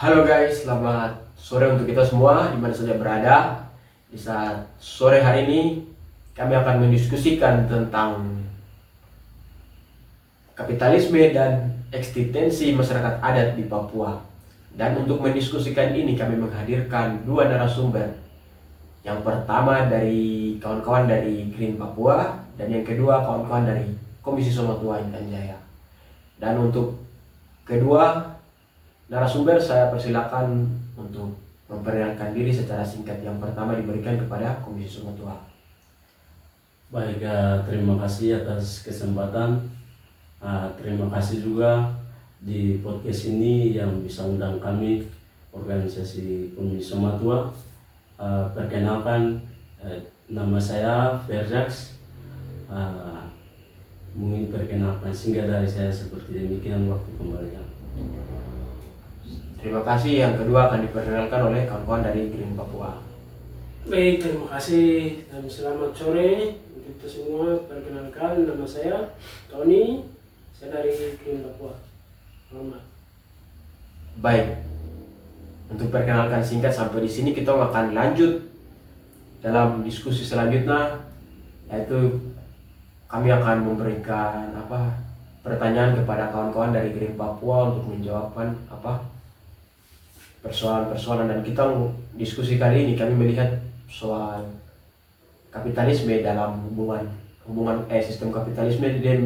Halo guys, selamat sore untuk kita semua di mana saja berada. Di saat sore hari ini kami akan mendiskusikan tentang kapitalisme dan eksistensi masyarakat adat di Papua. Dan untuk mendiskusikan ini kami menghadirkan dua narasumber. Yang pertama dari kawan-kawan dari Green Papua dan yang kedua kawan-kawan dari Komisi Somatua Intan Jaya. Dan untuk kedua narasumber saya persilakan untuk memperkenalkan diri secara singkat. Yang pertama diberikan kepada Komisi Somatua. Baik, terima kasih atas kesempatan. Terima kasih juga di podcast ini yang bisa undang kami, organisasi Komisi Somatua. Perkenalkan, nama saya Verjax. Mungkin perkenalkan singkat dari saya seperti demikian, waktu kembalikan. Terima kasih. Yang kedua akan diperkenalkan oleh kawan-kawan dari Green Papua. Baik, terima kasih dan selamat sore untuk kita semua. Perkenalkan, nama saya Tony, saya dari Green Papua. Selamat. Baik. Untuk perkenalkan singkat sampai di sini, kita akan lanjut dalam diskusi selanjutnya, yaitu kami akan memberikan pertanyaan kepada kawan-kawan dari Green Papua untuk menjawabkan persoalan-persoalan. Dan kita diskusi kali ini kami melihat soal kapitalisme dalam hubungan sistem kapitalisme dia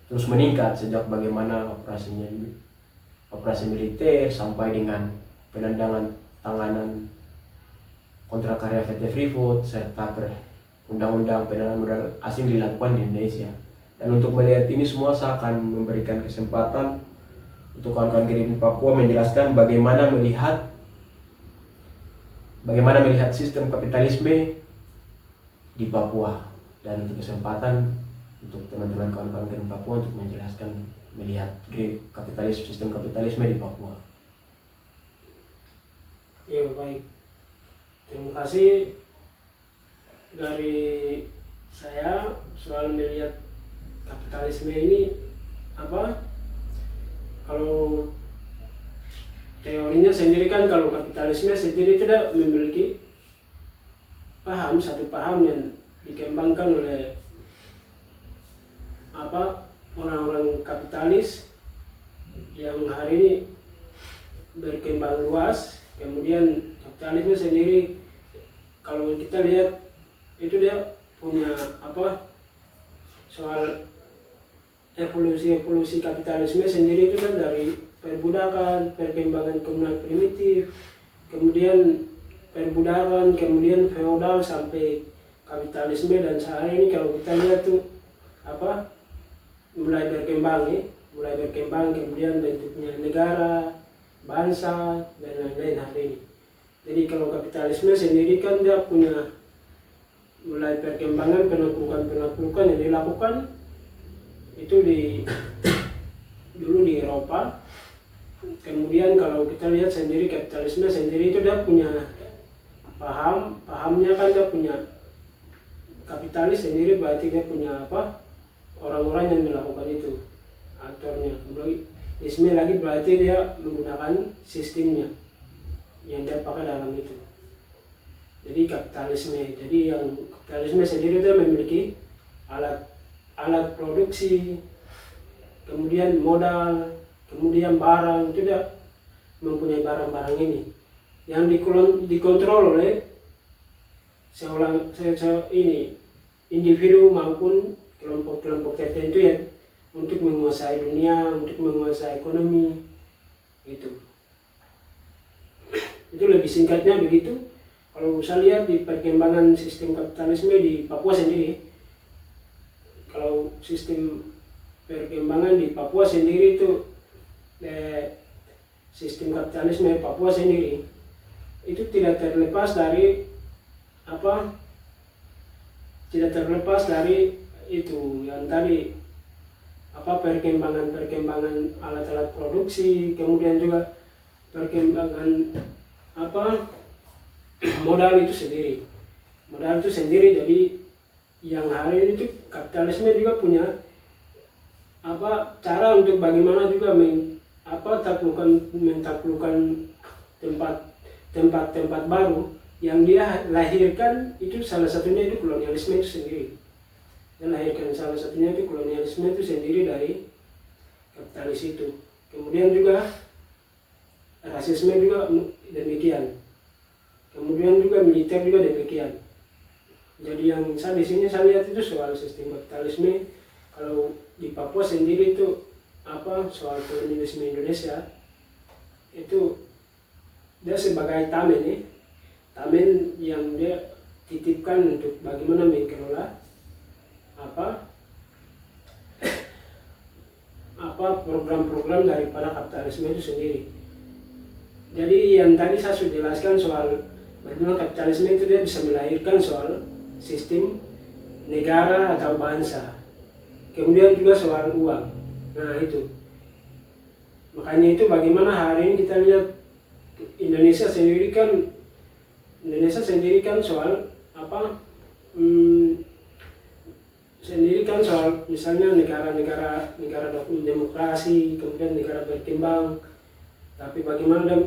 terus meningkat sejak bagaimana operasi militer sampai dengan penendangan tanganan kontrak karya PT Freeport serta undang-undang pendanaan modal asing dilakukan di Indonesia. Dan untuk melihat ini semua saya akan memberikan kesempatan untuk kawan-kawan Green Papua menjelaskan bagaimana melihat sistem kapitalisme di Papua. Dan untuk kesempatan untuk teman-teman kawan-kawan Green Papua untuk menjelaskan melihat sistem kapitalisme di Papua. Ya, baik. Terima kasih dari saya soal melihat kapitalisme ini kalau teorinya sendiri kan, kalau kapitalisme sendiri tidak memiliki satu paham yang dikembangkan oleh orang-orang kapitalis yang hari ini berkembang luas. Kemudian kapitalisme sendiri kalau kita lihat itu dia punya soal evolusi kapitalisme sendiri itu kan dari perbudakan, perkembangan komunal primitif, kemudian perbudakan, kemudian feodal sampai kapitalisme. Dan sehari ini kalau kita lihat tuh mulai berkembang kemudian bentuknya negara, bangsa dan lain-lain hari ini. Jadi kalau kapitalisme sendiri kan dia punya mulai perkembangan penaklukan yang dilakukan itu dulu di Eropa. Kemudian kalau kita lihat sendiri kapitalisme sendiri itu dia punya pahamnya kan, dia punya kapitalis sendiri berarti dia punya orang-orang yang melakukan itu, aktornya. Kemudian lagi berarti dia menggunakan sistemnya yang dia pakai dalam itu. Jadi yang kapitalisme sendiri dia memiliki alat produksi, kemudian modal, kemudian barang. Itu dia mempunyai barang-barang ini yang dikontrol oleh individu maupun kelompok-kelompok tertentu ya, untuk menguasai dunia, untuk menguasai ekonomi. Itu lebih singkatnya begitu. Kalau saya lihat di perkembangan sistem kapitalisme di Papua sendiri, kalau sistem perkembangan di Papua sendiri itu sistem kapitalisme Papua sendiri itu tidak terlepas dari itu yang tadi perkembangan alat-alat produksi, kemudian juga perkembangan modal itu sendiri. Jadi yang hari ini itu kapitalisme juga punya cara untuk bagaimana juga mentaklukkan tempat baru yang dia lahirkan, itu salah satunya itu kolonialisme itu sendiri. Dia lahirkan salah satunya itu kolonialisme itu sendiri dari kapitalis itu. Kemudian juga rasisme juga demikian. Kemudian juga militer juga demikian. Jadi yang saya di sini saya lihat itu soal sistem kapitalisme. Kalau di Papua sendiri itu soal kolonialisme Indonesia itu dia sebagai tamen yang dia titipkan untuk bagaimana mengelola program-program daripada kapitalisme itu sendiri. Jadi yang tadi saya sudah jelaskan soal bagaimana kapitalisme itu dia bisa melahirkan soal sistem negara atau bangsa. Kemudian juga soal uang. Nah itu. Makanya itu bagaimana hari ini kita lihat Indonesia sendiri kan soal soal misalnya negara demokrasi, kemudian negara berkembang. Tapi bagaimana dia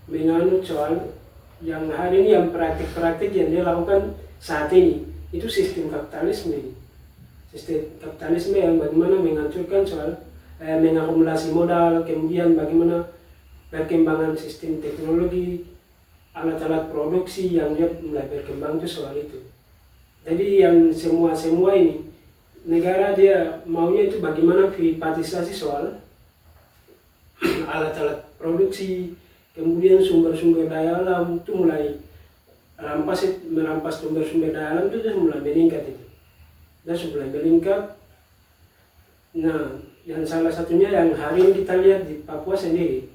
menganut soal yang hari ini, yang praktik-praktik yang dia lakukan saat ini, itu sistem kapitalisme. Sistem kapitalisme yang bagaimana menghancurkan soal mengakumulasi modal, kemudian bagaimana perkembangan sistem teknologi, alat-alat produksi yang dia mulai berkembang itu soal itu. Jadi yang semua ini negara dia maunya itu bagaimana privatisasi soal alat-alat produksi, kemudian sumber-sumber daya alam itu mulai merampas sumber-sumber daya alam itu sudah mulai meningkat itu. Dan sudah mulai meningkat. Nah, yang salah satunya yang hari ini kita lihat di Papua sendiri.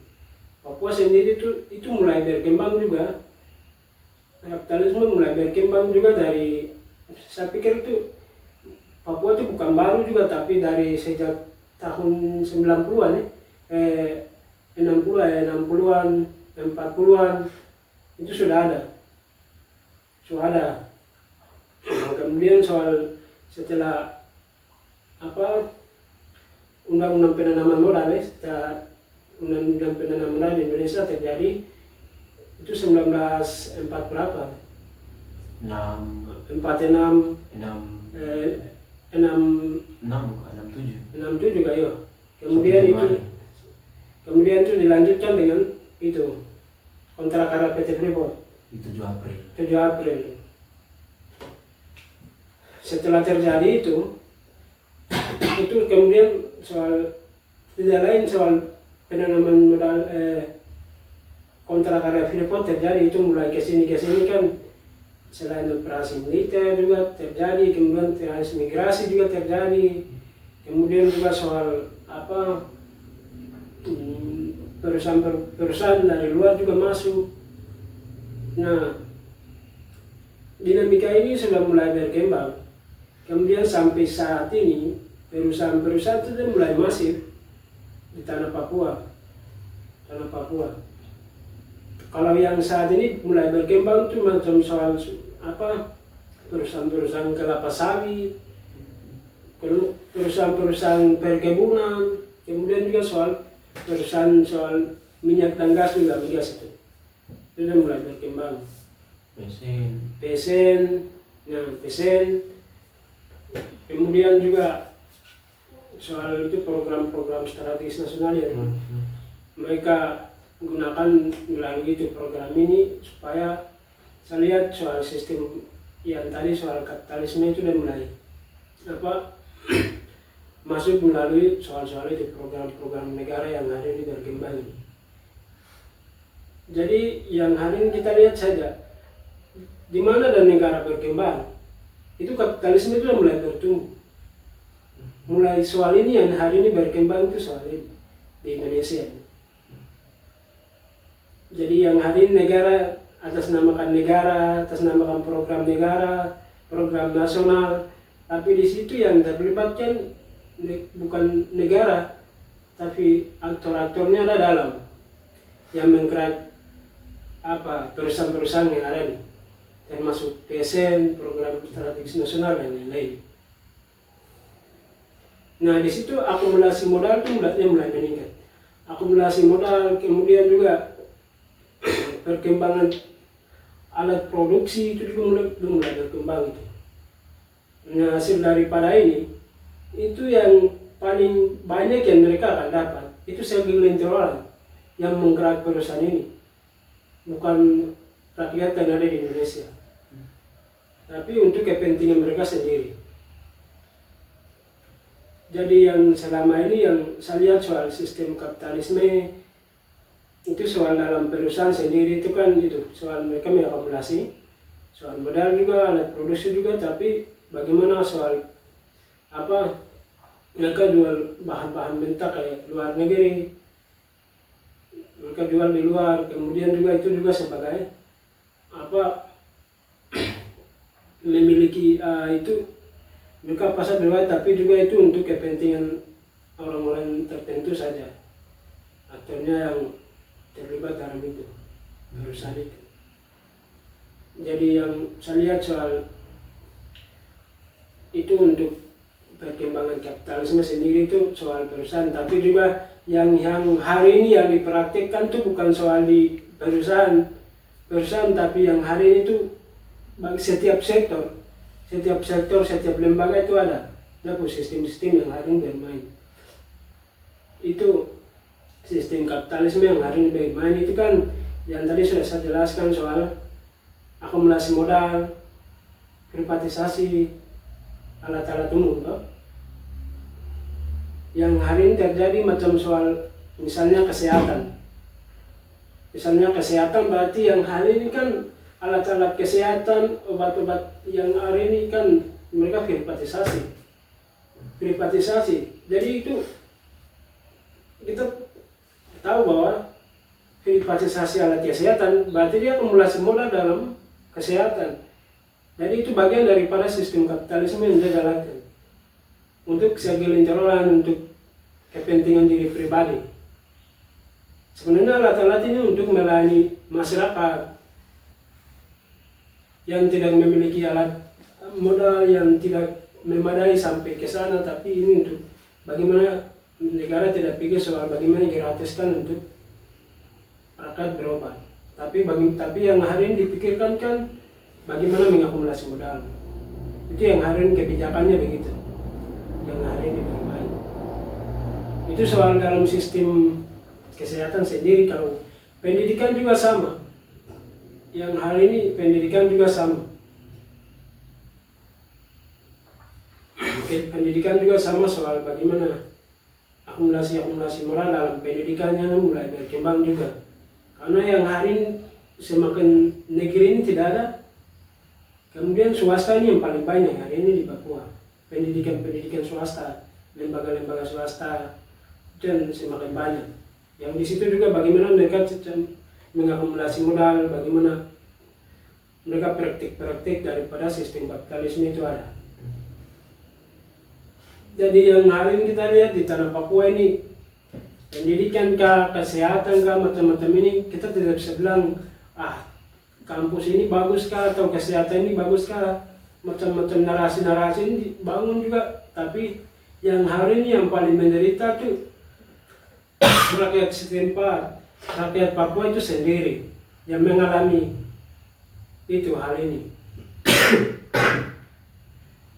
Papua sendiri itu mulai berkembang juga. Kapitalisme mulai berkembang juga dari, saya pikir itu Papua itu bukan baru juga, tapi dari sejak tahun 90-an 60-an, 40-an itu sudah ada. Kemudian soal setelah undang-undang penanaman modal, setelah undang-undang penanaman modal di Indonesia terjadi itu 1946 berapa? 46 67 kayak. Kemudian itu dilanjutkan dengan itu kontrak karya PT Freeport Itu 7 April. 7 April. Setelah terjadi itu kemudian soal tidak lain soal penanaman modal kontrak karya Freeport terjadi, itu mulai kesini kan. Selain operasi militer juga terjadi, kemudian transmigrasi juga terjadi, kemudian juga soal perusahaan dari luar juga masuk. Nah, dinamika ini sudah mulai berkembang. Kemudian sampai saat ini perusahaan-perusahaan itu mulai masif di tanah Papua. Kalau yang saat ini mulai berkembang itu macam soal perusahaan-perusahaan kelapa sawit, perusahaan-perusahaan perkebunan, kemudian juga soal perusahaan soal minyak dan gas juga, migas itu sudah mulai berkembang. PSN, kemudian juga soal itu program-program strategis nasional yang mereka gunakan melalui itu program ini, supaya saya lihat soal sistem yang tadi soal kapitalisme itu dan mulai masuk melalui soal-soal itu program-program negara yang ada di berkembang ini. Jadi yang hari ini kita lihat saja di mana dan negara berkembang itu kapitalisme itu mulai bertumbuh. Mulai soal ini yang hari ini berkembang itu soal ini di Indonesia. Jadi yang hari ini negara atas namakan program negara, program nasional, tapi di situ yang terlibat kan bukan negara, tapi aktor-aktornya ada dalam yang menggerak perusahaan-perusahaan yang ada nih, termasuk PSN, program strategis nasional dan lain-lain. Nah di situ akumulasi modal itu mulai meningkat. akumulasi modal, kemudian juga perkembangan alat produksi itu juga mulai berkembang itu. Nah, hasil daripada ini itu yang paling banyak yang mereka akan dapat itu segelintir orang yang menggerak perusahaan ini, bukan rakyat yang ada di Indonesia, tapi untuk kepentingan mereka sendiri. Jadi yang selama ini yang saya lihat soal sistem kapitalisme itu soal dalam perusahaan sendiri itu kan itu soal mereka mengakumulasi, soal modal juga, alat produksi juga, tapi bagaimana soal apa mereka jual bahan-bahan mentah kayak luar negeri, mereka jual di luar, kemudian juga itu juga sebagai apa memiliki itu mereka pasar di luar, tapi juga itu untuk kepentingan orang-orang tertentu saja, aktornya yang terlibat dalam itu perusahaan itu. Jadi yang saya lihat soal itu untuk perkembangan kapitalisme sendiri itu soal perusahaan, tapi juga yang hari ini yang dipraktikkan itu bukan soal di perusahaan, tapi yang hari ini itu bagi setiap sektor, setiap lembaga itu ada sistem-sistem yang hari ini bermain. Itu sistem kapitalisme yang hari ini bermain itu kan yang tadi sudah saya jelaskan soal akumulasi modal, privatisasi alat-alat umum toh. Yang hari ini terjadi macam soal misalnya kesehatan. Misalnya kesehatan berarti yang hari ini kan alat-alat kesehatan, obat-obat yang hari ini kan mereka privatisasi. Jadi itu kita tahu bahwa privatisasi alat kesehatan berarti dia akumulasi modal dalam kesehatan. Jadi itu bagian daripada sistem kapitalisme yang dia jalankan untuk segelintir orang, untuk kepentingan diri pribadi. Sebenarnya alat-alat ini untuk melayani masyarakat yang tidak memiliki alat modal yang tidak memadai sampai ke sana, tapi ini untuk bagaimana negara tidak pikir soal bagaimana gratiskan untuk rakyat berobat. Tapi yang hari ini dipikirkan kan bagaimana mengakumulasi modal. Itu yang hari ini kebijakannya begitu. Yang hari ini bermain. Itu soal dalam sistem kesehatan sendiri. Kalau pendidikan juga sama. Yang hari ini pendidikan juga sama. Pendidikan juga sama soal bagaimana akumulasi moral dalam pendidikannya mulai berkembang juga. Karena yang hari ini semakin negeri ini tidak ada, kemudian swasta ini yang paling banyak hari ini di Papua. Pendidikan swasta, lembaga-lembaga swasta dan semakin banyak. Yang di situ juga bagaimana mereka mengakumulasi modal, bagaimana mereka praktik daripada sistem kapitalisme itu ada. Jadi yang hari ini kita lihat di tanah Papua ini, pendidikan kah, kesehatan kah, macam-macam ini kita tidak bisa bilang kampus ini bagus kah atau kesehatan ini bagus kah, macam-macam narasi-narasi ini dibangun juga. Tapi yang hari ini yang paling menderita itu rakyat setempat, rakyat Papua itu sendiri yang mengalami itu hal ini.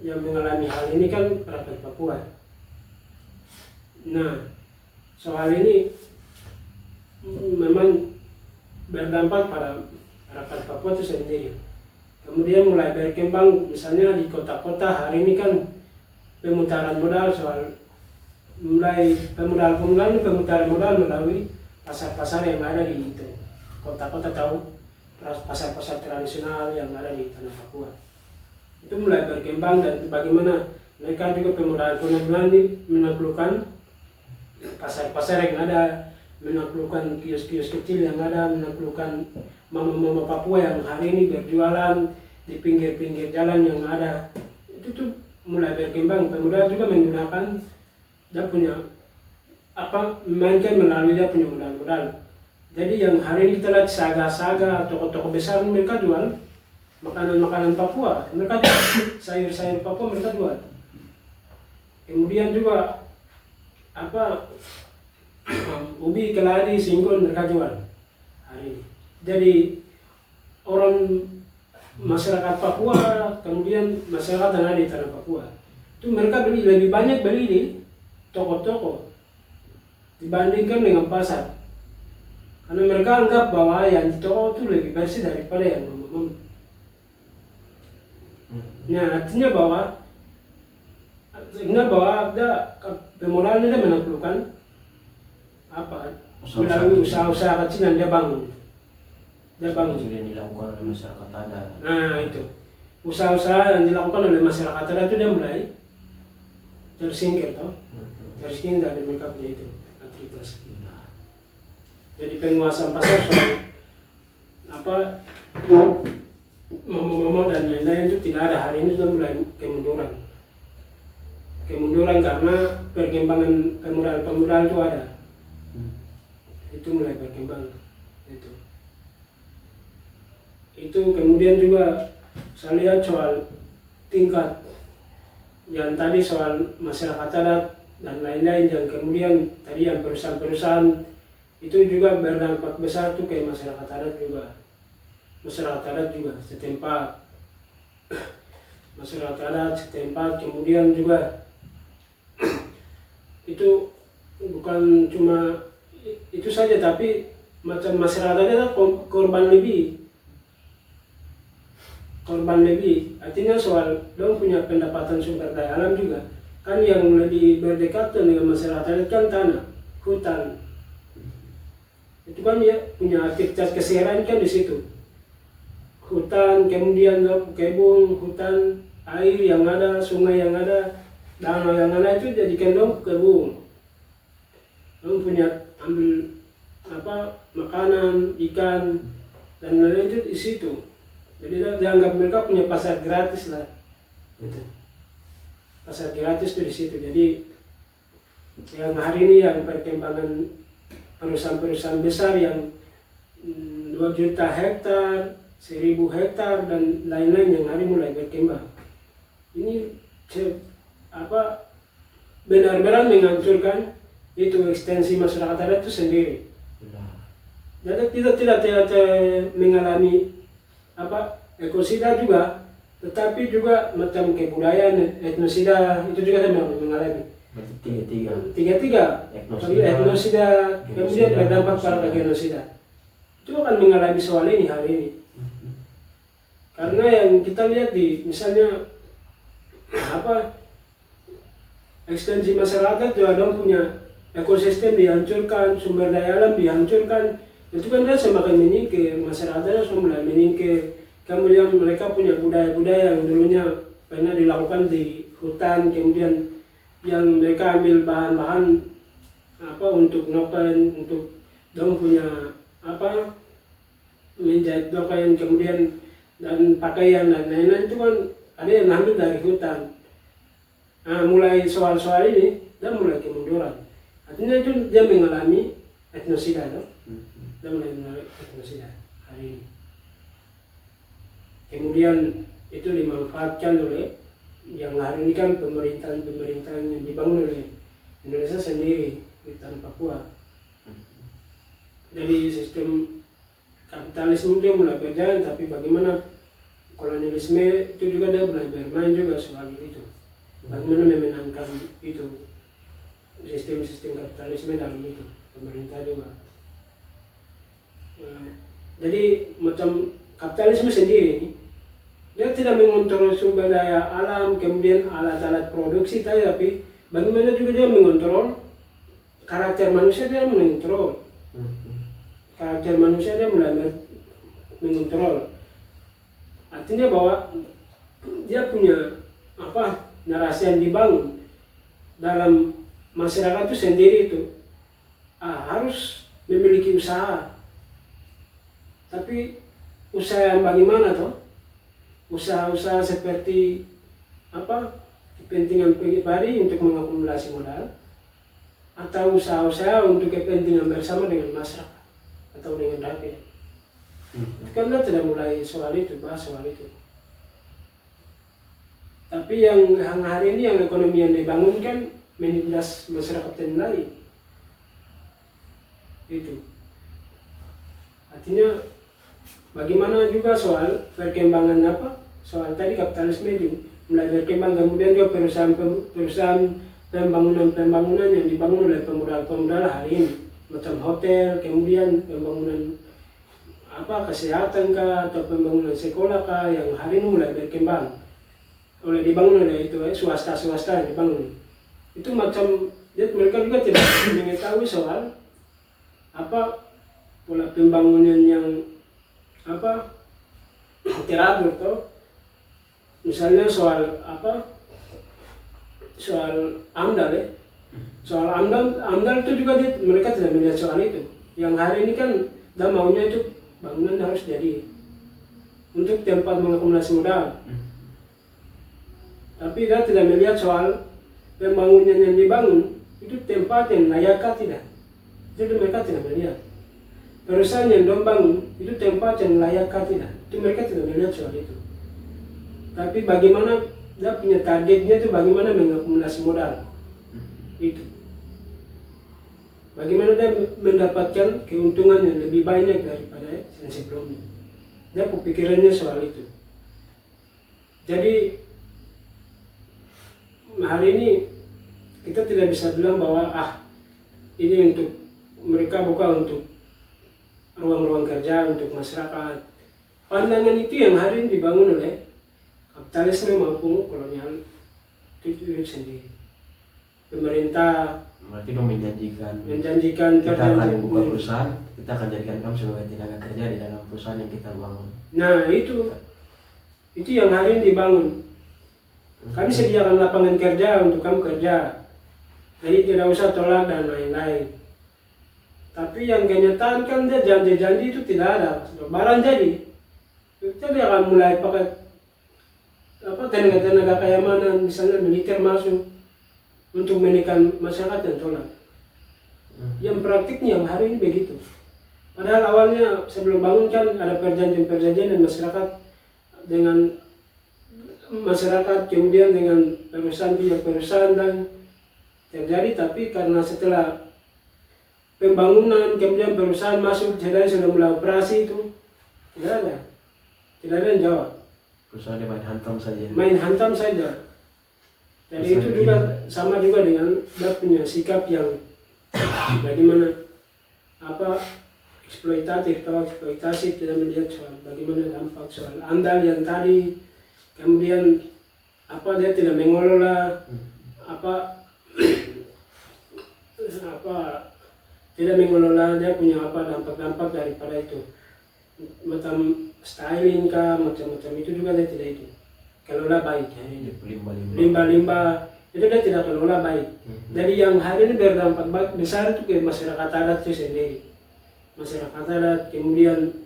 Yang mengalami hal ini kan rakyat Papua. Nah, soal ini memang berdampak pada rakyat Papua itu sendiri. Kemudian mulai berkembang misalnya di kota-kota hari ini kan pemutaran modal soal mulai pemutaran modal melalui pasar-pasar yang ada di itu kota-kota, tahu pasar-pasar tradisional yang ada di tanah Papua. Itu mulai berkembang dan bagaimana mereka juga pemudahan ini menaklukkan pasar-pasar yang ada, menaklukkan kios-kios kecil yang ada, menaklukkan mama-mama Papua yang hari ini berjualan di pinggir-pinggir jalan yang ada. Itu tuh mulai berkembang. Pemuda juga menggunakan dia punya mainkan melalui dia punya modal-modal. Jadi yang hari ini kita lihat saga-saga toko-toko besar mereka jual makanan-makanan Papua, mereka jual sayur-sayur Papua mereka jual. Kemudian juga ubi, keladi, singkong mereka jual hari ini. Jadi orang masyarakat Papua, kemudian masyarakat yang ada di tanah Papua, itu mereka beli lebih banyak beli di toko-toko dibandingkan dengan pasar. Karena mereka anggap bahwa yang di toko itu lebih bersih daripada yang umum. Nah, artinya bahwa ada pemodalnya dia menaklukkan apa melalui usaha-usaha kecil yang dia bangun. Sudah dilakukan oleh masyarakat adat. Nah itu usaha-usaha yang dilakukan oleh masyarakat adat itu dia mulai tersingkir toh, tersingkir dari mereka punya itu aktivitas. Jadi penguasaan pasar soal apa momo dan lain-lain itu tidak ada. Hari ini sudah mulai kemunduran karena perkembangan pemodal itu ada. Itu mulai berkembang itu kemudian juga saya lihat soal tingkat yang tadi soal masyarakat adat dan lain-lain, yang kemudian tadi yang perusahaan-perusahaan itu juga berdampak besar tuh ke masyarakat adat juga setempat masyarakat adat setempat. Kemudian juga itu bukan cuma itu saja, tapi macam masyarakat adat korban lebih artinya soal dong punya pendapatan sumber daya alam juga kan. Yang lebih berdekatan dengan masyarakat adat kan tanah, hutan, itu kan ya punya aktivitas keseharian kan di situ. Hutan, kemudian kebun, hutan, air yang ada, sungai yang ada, danau yang ada, itu jadikan dong kebun. Dong punya ambil makanan, ikan dan lain-lain itu di situ. Jadi dianggap mereka punya pasar gratis lah. Gitu. Pasar gratis itu di situ. Jadi yang hari ini yang perkembangan perusahaan-perusahaan besar yang 2 juta hektar, 1000 hektar dan lain-lain yang hari mulai berkembang. Ini benar-benar menghancurkan itu ekstensi masyarakat adat itu sendiri. Jadi kita tidak mengalami ekosida juga, tetapi juga macam kebudayaan etnosida itu juga kita mengalami. Berarti tiga etnosida kemudian berdampak pada genosida. Itu akan mengalami soal ini hari ini. Karena yang kita lihat di misalnya ekstensi masyarakat juga dong punya ekosistem dihancurkan, sumber daya alam dihancurkan. Itu kan dia semakin menyingkir, masyarakatnya sudah mulai menyingkir. Kemudian mereka punya budaya-budaya yang dulunya pernah dilakukan di hutan, kemudian yang mereka ambil bahan-bahan untuk noken, untuk dong punya menjahit noken, kemudian dan pakaian dan lain-lain itu kan ada yang ambil dari hutan. Nah, mulai soal-soal ini dia mulai kemunduran. Artinya itu dia mengalami etnosida, dia mulai mengalami etnosida hari ini. Kemudian itu dimanfaatkan oleh yang hari ini kan pemerintahan yang dibangun oleh Indonesia sendiri di tanah Papua. Jadi sistem kapitalisme dia mulai berjalan, tapi bagaimana kolonialisme itu juga dia mulai bermain juga soal itu. Bagaimana memenangkan itu sistem kapitalisme dalam itu pemerintah juga. Jadi macam kapitalisme sendiri dia tidak mengontrol sumber daya alam, kemudian alat-alat produksi tapi bagaimana juga dia mengontrol karakter manusia, dia mengontrol karakter manusia, dia mulai mengontrol. Artinya bahwa dia punya narasi yang dibangun dalam masyarakat itu sendiri itu harus memiliki usaha, tapi usaha yang bagaimana toh? Usaha-usaha seperti kepentingan pribadi untuk mengakumulasi modal, atau usaha-usaha untuk kepentingan bersama dengan masyarakat atau dengan rakyat. Karena tidak mulai soal itu, bahas soal itu. Tapi yang hari ini yang ekonomi yang dibangun kan menindas masyarakat yang lain. Itu artinya bagaimana juga soal perkembangan soal tadi kapitalisme itu mulai berkembang, kemudian juga perusahaan pembangunan yang dibangun oleh pemodal hari ini macam hotel, kemudian pembangunan kesehatan kah atau pembangunan sekolah kah yang hari ini mulai berkembang dibangun oleh itu swasta yang dibangun itu macam mereka juga tidak mengetahui soal pola pembangunan yang teratur toh. Misalnya soal AMDAL soal AMDAL itu juga mereka tidak melihat soal itu. Yang hari ini kan maunya itu bangunan harus jadi untuk tempat mengakumulasi modal. Tapi dia tidak melihat soal pembangunan yang dibangun itu tempat yang layak tidak. Jadi mereka tidak melihat. Perusahaan yang bangun itu tempat yang layak tidak. Itu mereka tidak melihat soal itu. Tapi bagaimana dia punya targetnya itu bagaimana mengakumulasi modal. Itu. Bagaimana dia mendapatkan keuntungan yang lebih banyak daripada yang sebelumnya. Dia pikirannya soal itu. Jadi hari ini kita tidak bisa bilang bahwa ini untuk mereka bukan untuk ruang-ruang kerja untuk masyarakat. Pandangan itu yang hari ini dibangun oleh kapitalisme maupun kolonial itu sendiri. Pemerintah berarti dong menjanjikan kita akan buka perusahaan, kita akan jadikan kamu sebagai tenaga kerja di dalam perusahaan yang kita bangun. Nah itu yang hari ini dibangun. Kami sediakan lapangan kerja untuk kamu kerja, jadi tidak usah tolak dan lain-lain. Tapi yang kenyataan kan dia janji-janji itu tidak ada. Barang jadi akan mulai pakai tenaga keamanan, misalnya militer masuk untuk menekan masyarakat yang tolak. Yang praktiknya yang hari ini begitu. Padahal awalnya sebelum bangun kan ada perjanjian-perjanjian dengan masyarakat, kemudian dengan perusahaan dan terjadi. Tapi karena setelah pembangunan kemudian perusahaan masuk, jadi sudah mulai operasi itu tidak ada yang jawab. Perusahaan main hantam saja. Jadi itu juga sama juga dengan dia punya sikap yang bagaimana eksploitasi tidak melihat soal bagaimana dampak soal AMDAL yang tadi, kemudian dia tidak mengelola tidak mengelola dia punya dampak daripada itu macam styling kah macam-macam itu juga dia tidak itu kelola baik hari ini. Limbah-limbah itu dia tidak kelola baik. Jadi yang hari ini berdampak besar itu ke masyarakat adat itu sendiri. Masyarakat adat kemudian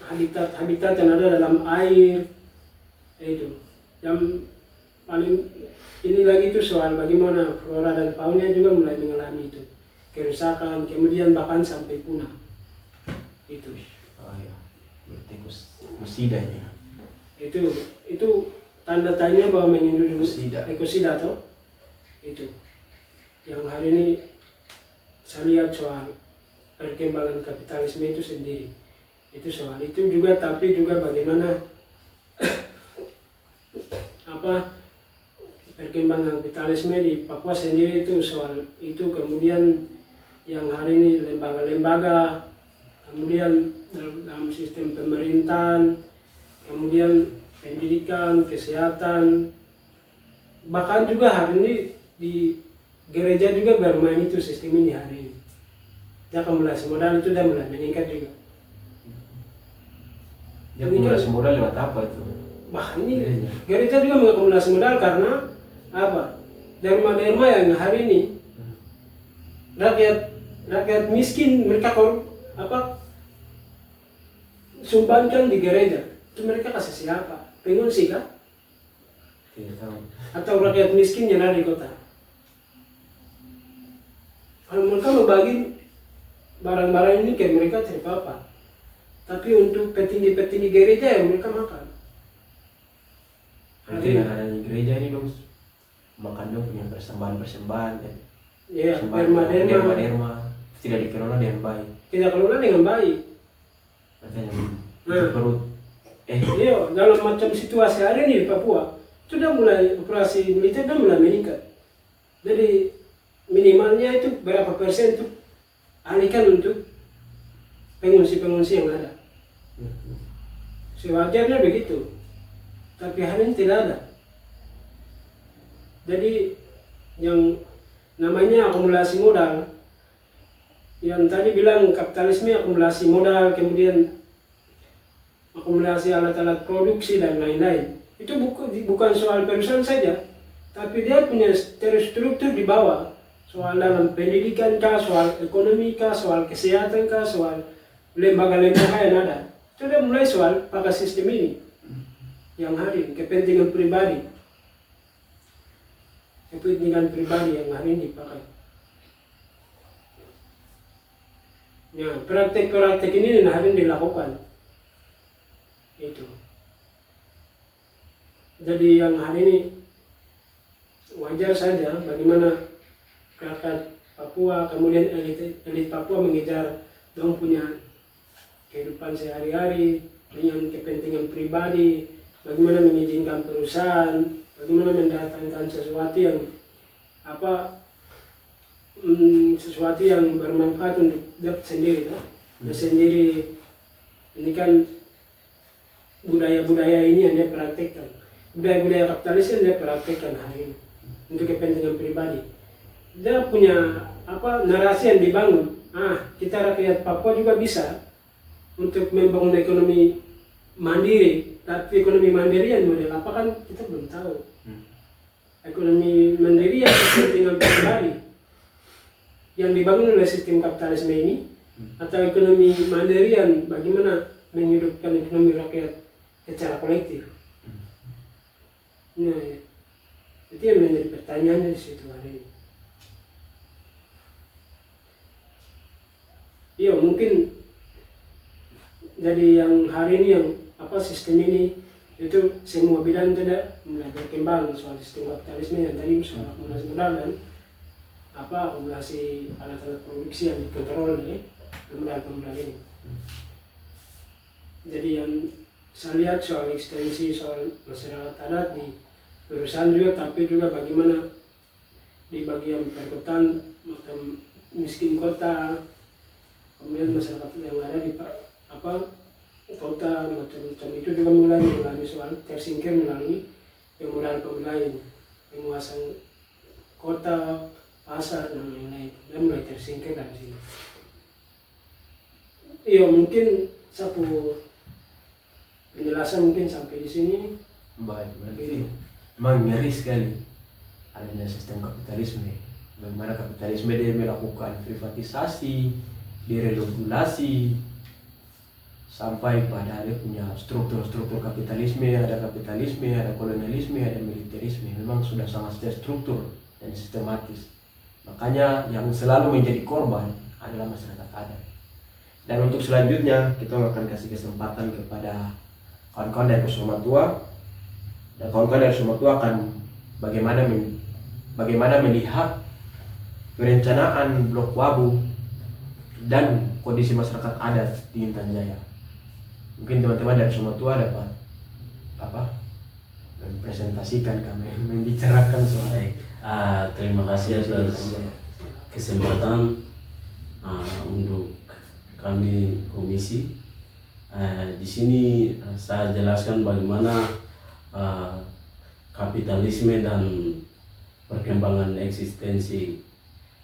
habitat yang ada dalam air itu. Yang paling ini lagi itu soal bagaimana flora dan fauna juga mulai mengalami itu kerusakan, kemudian bahkan sampai punah. Itu. Oh ya, berarti musida ya. Itu tanda tanya bahwa menginduksi ekosida toh. Itu. Yang hari ini saya lihat soal perkembangan kapitalisme itu sendiri. Itu soal itu juga, tapi juga bagaimana perkembangan kapitalisme di Papua sendiri itu soal itu. Kemudian yang hari ini lembaga-lembaga, kemudian dalam sistem pemerintahan, kemudian pendidikan, kesehatan, bahkan juga hari ini di gereja juga bermain itu sistem ini hari ini. Dia akumulasi modal itu dan mulai meningkat juga. Dia akumulasi modal lewat apa itu? Ini gereja juga mengakumulasi modal karena derma-derma yang hari ini rakyat miskin mereka sumbangkan di gereja. Itu mereka kasih siapa? Pengungsi kah? Tidak tahu. Atau rakyat miskin yang ada di kota? Kalau mereka membagi barang-barang ini ke mereka tidak apa-apa. Tapi untuk petinggi-petinggi gereja yang mereka makan. Nanti dengan adanya gereja ini dong makan dong punya persembahan kan. Ya, sumber derma derma tidak dikelola dengan baik. tidak kelola dengan baik. Makanya Nah. perut Iya, dalam macam situasi hari ini di Papua, itu udah mulai operasi militer udah mulai meningkat. Jadi minimalnya itu berapa persen itu alihkan untuk pengungsi-pengungsi yang ada. Sewajarnya begitu, tapi hari ini tidak ada. Jadi yang namanya akumulasi modal, yang tadi bilang kapitalisme akumulasi modal, kemudian akumulasi alat-alat produksi dan lain-lain. Itu bukan soal perusahaan saja, tapi dia punya terstruktur di bawah. Soal dalam pendidikan kah, soal ekonomi kah, soal kesehatan kah, soal lembaga-lembaga yang ada. Itu dia mulai soal pakai sistem ini. Yang hari ini, kepentingan pribadi. Kepentingan pribadi yang hari ini dipakai. Ya, praktek-praktek ini hari ini dilakukan. Itu. Jadi yang hari ini wajar saja bagaimana rakyat Papua, kemudian elit Papua mengejar dong punya kehidupan sehari-hari dengan kepentingan pribadi, bagaimana mengizinkan perusahaan, bagaimana mendatangkan sesuatu yang sesuatu yang bermanfaat untuk dia sendiri, dia sendiri. Ini kan budaya-budaya ini yang dia praktekkan, budaya-budaya kapitalis yang dia praktekkan hari ini untuk kepentingan pribadi. Dia punya narasi yang dibangun. Kita rakyat Papua juga bisa untuk membangun ekonomi mandiri, tapi ekonomi mandiri yang model apa kan kita belum tahu. Ekonomi mandiri yang kepentingan pribadi yang dibangun oleh sistem kapitalisme ini, atau ekonomi mandiri yang bagaimana menghidupkan ekonomi rakyat secara kolektif. Nah, itu yang menjadi pertanyaan di situ hari ini. Iya, mungkin jadi yang hari ini yang sistem ini itu semua bidang tidak mulai berkembang soal sistem kapitalisme yang tadi soal akumulasi modal dan akumulasi alat-alat produksi yang dikontrol oleh pemodal ini. Jadi yang saya lihat soal ekstensi soal masyarakat adat di perusahaan juga, tapi juga bagaimana di bagian perkotaan macam miskin kota, kemudian masyarakat yang ada di kota macam itu juga mulai soal tersingkir melalui pemodal-pemodal penguasaan kota, pasar dan lain-lain, dan mulai tersingkir dari sini. Iya, mungkin satu penjelasan mungkin sampai di sini. baik. Memang ngeri sekali adanya sistem kapitalisme. Bagaimana kapitalisme dia melakukan privatisasi, diregulasi, sampai pada dia punya struktur-struktur kapitalisme, ada kolonialisme, ada militerisme. Memang sudah sangat terstruktur dan sistematis. Makanya yang selalu menjadi korban adalah masyarakat adat. Dan untuk selanjutnya kita akan kasih kesempatan kepada kawan-kawan dari Kusuma Tua, dan kawan-kawan dari Kusuma Tua akan bagaimana melihat perencanaan Blok Wabu dan kondisi masyarakat adat di Intan Jaya. Mungkin teman-teman dari Kusuma Tua dapat mempresentasikan, kami membicarakan soal. Terima kasih atas kesempatan untuk kami komisi. Di sini saya jelaskan bagaimana kapitalisme dan perkembangan eksistensi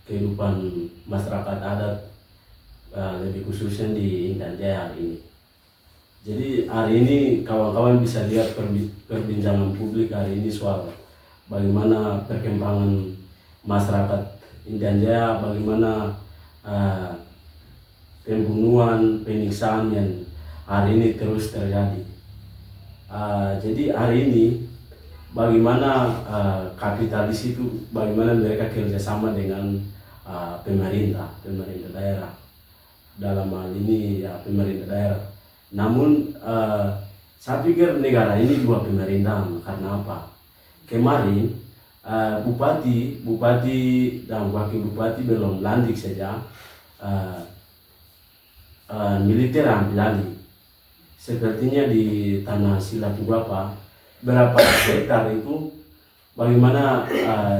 kehidupan masyarakat adat, lebih khususnya di Intan Jaya hari ini. Jadi hari ini kawan-kawan bisa lihat perbincangan publik hari ini soal bagaimana perkembangan masyarakat Intan Jaya, bagaimana pembunuhan, penyiksaan yang hari ini terus terjadi. Jadi hari ini bagaimana kapitalis itu, bagaimana mereka kerjasama dengan pemerintah daerah, dalam hal ini ya pemerintah daerah. Namun saya pikir negara ini dua pemerintahan. Karena apa? Kemarin Bupati dan wakil bupati belum lantik saja. Militer ambil alih. Sepertinya di tanah Silatugapa berapa hektar itu, bagaimana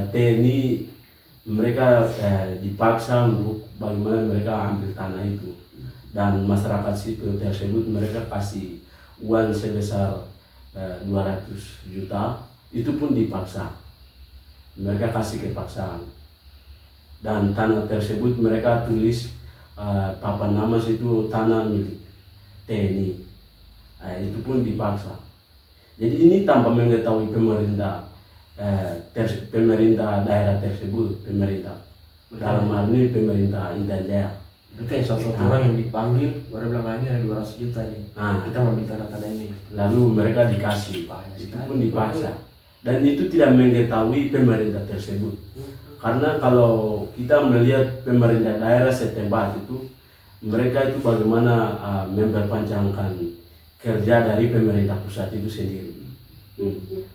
TNI mereka dipaksa untuk bagaimana mereka ambil tanah itu, dan masyarakat sipil tersebut mereka kasih uang sebesar 200 juta, itu pun dipaksa, mereka kasih kepaksaan, dan tanah tersebut mereka tulis papan nama situ tanah milik TNI. Itu pun dipaksa. Jadi ini tanpa mengetahui pemerintah pemerintah daerah tersebut, pemerintah dalam hal ini pemerintah Intan Jaya. Berarti satu orang yang dipanggil baru bilang lagi ada 200 juta nih. Kita mengambil tanah-tanah ini. Lalu mereka dikasih, itu pun dipaksa. Dan itu tidak mengetahui pemerintah tersebut. Karena kalau kita melihat pemerintah daerah setempat itu, mereka itu bagaimana memperpanjangkan kerja dari pemerintah pusat itu sendiri.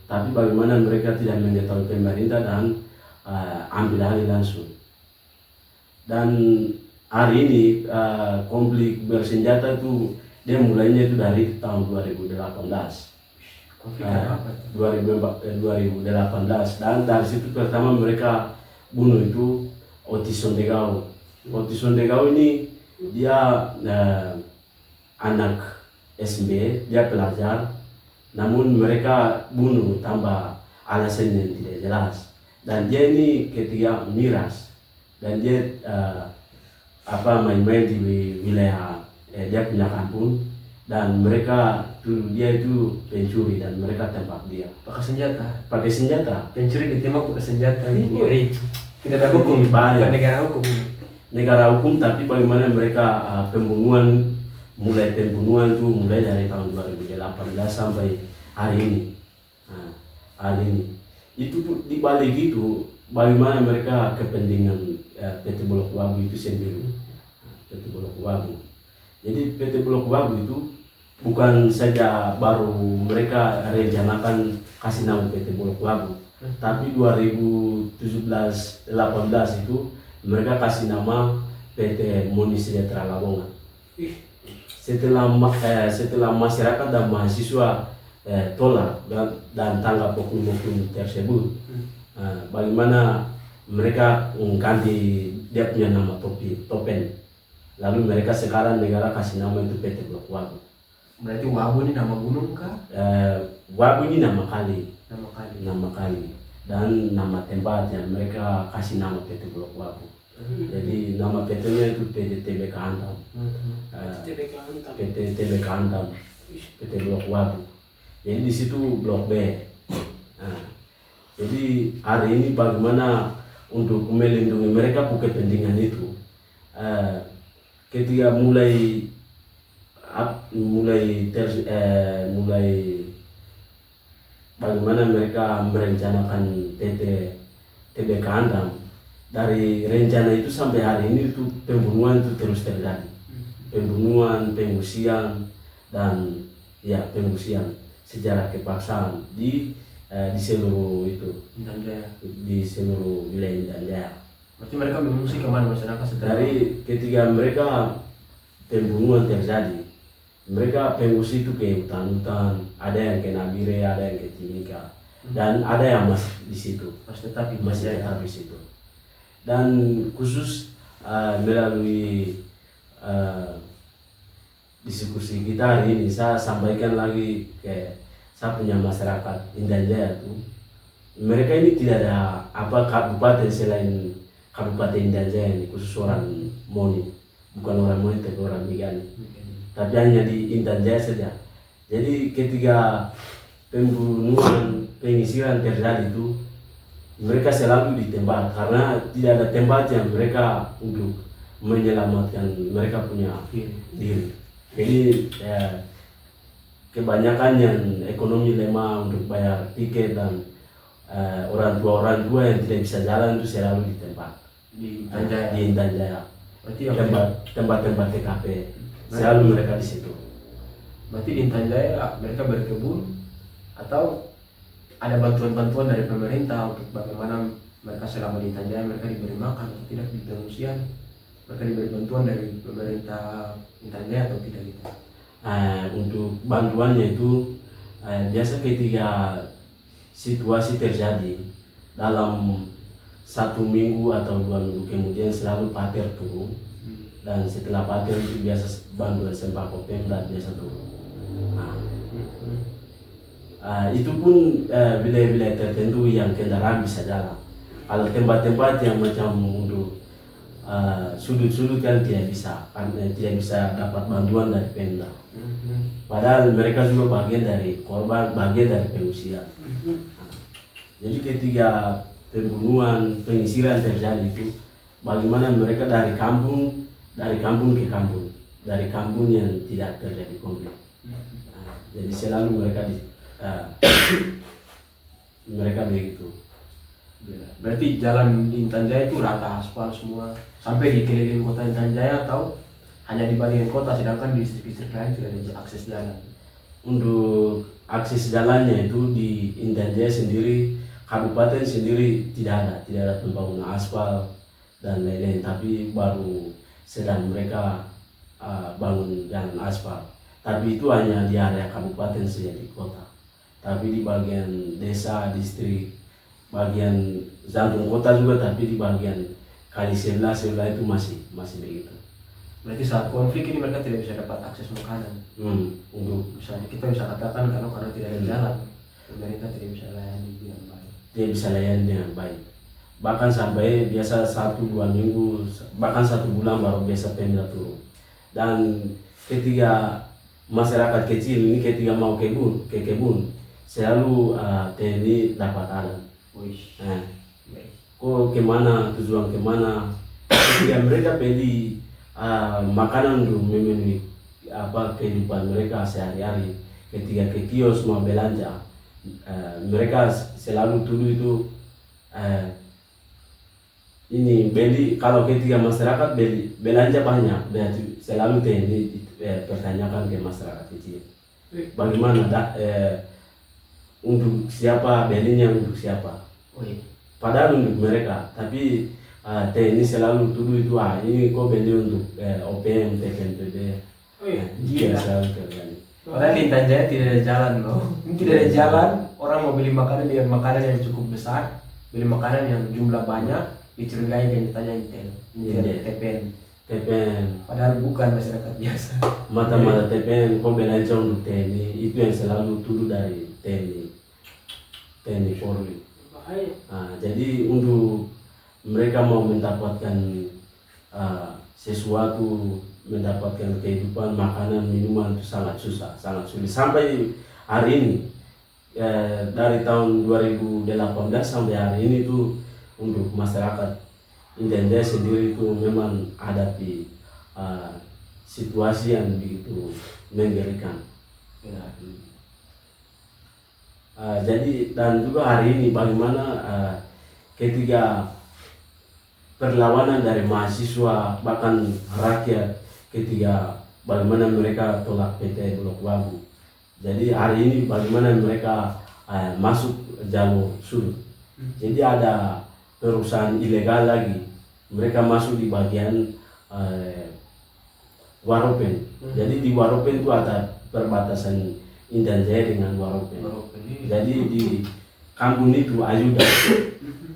Tapi bagaimana mereka tidak mengetahui pemerintah dan ambil alih langsung. Dan hari ini konflik bersenjata itu dia mulainya itu dari tahun 2018. Konflik apa? 2018, dan dari situ pertama mereka bunuh itu Otis Sondegao. Otis Sondegao ini dia anak SB, dia pelajar, namun mereka bunuh tanpa alasan yang tidak jelas. Dan dia ini ketika miras, dan dia main-main di wilayah dia punya kampung, dan mereka dia itu pencuri dan mereka tembak dia pakai senjata. Pencuri ditembak pakai senjata. Ngeri. Tidak ada hukum, bahaya. Negara hukum. Tapi bagaimana mereka pembunuhan mulai dari tahun 2018 sampai hari ini. Hari ini itu di balik itu bagaimana mereka kepentingan PT Bulog Wabu itu sendiri. PT Bulog Wabu. Jadi PT Bulog Wabu itu bukan saja baru mereka rencanakan kasih nama PT Bulog Wabu, tapi 2017-18 itu mereka kasih nama PT Moni Sejahtera Lamongan. Setelah masyarakat dan mahasiswa tolak dan tanggap oknum-oknum tersebut, bagaimana mereka mengganti dia punya nama Topen, lalu mereka sekarang negara kasih nama itu PT Bulog Wabu. Berarti Wabu ini nama gunung kah? Wabu ini nama kali, dan nama tempat yang mereka kasih nama PT Bulog Wabu. Jadi nama PT-nya itu PT TBK Antam. PT TBK Antam, PT Bulog Wabu. Jadi di situ Blok B. Jadi hari ini bagaimana untuk melindungi mereka punya kepentingan itu. Ketika mulai bagaimana mereka merencanakan PT TBK Antam. Dari rencana itu sampai hari ini itu pembunuhan itu terus terjadi. Pembunuhan, pengungsian, dan pengungsian secara kepaksaan di seluruh itu, di seluruh wilayah Intan Jaya. Berarti mereka mengungsi kemana masyarakat setelah? Dari ketika mereka pembunuhan terjadi, mereka pengungsi itu ke hutan-hutan, ada yang ke Nabire, ada yang ke Timika, dan ada yang masih di situ, masih tetap di situ. Dan khusus melalui diskusi kita hari ini, saya sampaikan lagi ke saya punya masyarakat Intan Jaya itu, mereka ini tidak ada kabupaten selain Kabupaten Intan Jaya ini, khusus orang Moni, bukan orang Moni tapi orang Migani, tapi hanya di Intan Jaya saja. Jadi ketika pembunuhan, pengisiran terjadi itu, mereka selalu ditembak karena tidak ada tempat yang mereka untuk menyelamatkan mereka punya diri. Jadi kebanyakan yang ekonomi lemah untuk bayar tiket dan orang tua yang tidak bisa jalan itu selalu ditembak di Intan Jaya. Tempat-tempat TKP selalu mereka di situ. Berarti di Intan Jaya mereka berkebun atau ada bantuan-bantuan dari pemerintah untuk bagaimana mereka selama di Intan Jaya mereka diberi makan atau tidak di pengungsian, mereka diberi bantuan dari pemerintah Intan Jaya atau tidak gitu. Untuk bantuannya itu biasa ketika situasi terjadi dalam 1 minggu atau 2 minggu kemudian selalu pater turun, dan setelah pater itu biasa bantuan sembako Pemda biasa turun. Itu pun wilayah-wilayah tertentu yang kendaraan bisa jalan. Kalau tempat-tempat yang macam untuk sudut-sudut kan tidak bisa, tidak bisa dapat bantuan dari Pemda. Padahal mereka juga bagian dari korban, bagian dari pengungsian. Jadi ketika pembunuhan, penyisiran terjadi itu, bagaimana mereka dari kampung ke kampung, dari kampung yang tidak terjadi konflik. Jadi selalu mereka begitu. Berarti jalan di Intan Jaya itu rata aspal semua sampai di keliling kota Intan Jaya atau hanya di bagian kota, sedangkan di distrik-distrik lain tidak ada akses jalan. Untuk akses jalannya itu di Intan Jaya sendiri, kabupaten sendiri tidak ada pembangunan aspal dan lain-lain, tapi baru sedang mereka bangun jalan aspal. Tapi itu hanya di area kabupaten saja, di kota. Tapi di bagian desa, distrik, bagian jantung kota juga, tapi di bagian kali sebelah itu masih begitu. Berarti saat konflik ini mereka tidak bisa dapat akses makanan. Untuk Misalnya kita bisa katakan karena tidak ada jalan, pemerintah tidak bisa layani dengan baik. dia bisa layani dengan baik. Bahkan sampai biasa 1-2 minggu, bahkan 1 bulan baru biasa Pemda turun. Dan ketika masyarakat kecil ini ketika mau ke kebun, selalu TNI dapat alat. Kok kemana, tujuan kemana? Ketika mereka beli makanan untuk memenuhi kehidupan mereka sehari-hari, ketika ke kios mau belanja, mereka selalu tuduh itu ini beli. Kalau ketika masyarakat belanja banyak, berarti selalu TNI pertanyakan ke masyarakat kecil, bagaimana untuk siapa belinya, untuk siapa. Padahal untuk mereka, tapi TNI selalu tuduh itu ini kok beli untuk OPM, TPNPB. Dia selalu terjadi. Padahal di Intan Jaya tidak ada jalan loh. Tidak ada jalan, orang mau beli makanan dengan makanan yang cukup besar, beli makanan yang jumlah banyak, dicurigai dan ditanya Intel, TPN. Padahal bukan masyarakat biasa. Mata-mata TPN kok belanja untuk TNI, itu yang selalu tuduh dari TNI Polri. Jadi untuk mereka mau mendapatkan sesuatu, mendapatkan kehidupan, makanan, minuman itu sangat susah, sangat sulit. Sampai hari ini, dari tahun 2018 sampai hari ini itu untuk masyarakat Intan Jaya sendiri itu memang hadapi situasi yang begitu mengerikan. Jadi dan juga hari ini bagaimana ketika perlawanan dari mahasiswa bahkan rakyat, ketika bagaimana mereka tolak PT Blok Wabu. Jadi hari ini bagaimana mereka masuk jalur sudut. Jadi ada perusahaan ilegal lagi, mereka masuk di bagian Waropen. Jadi di Waropen itu ada perbatasan Intan Jaya dengan Waropen. Jadi di kampung itu Ayuda.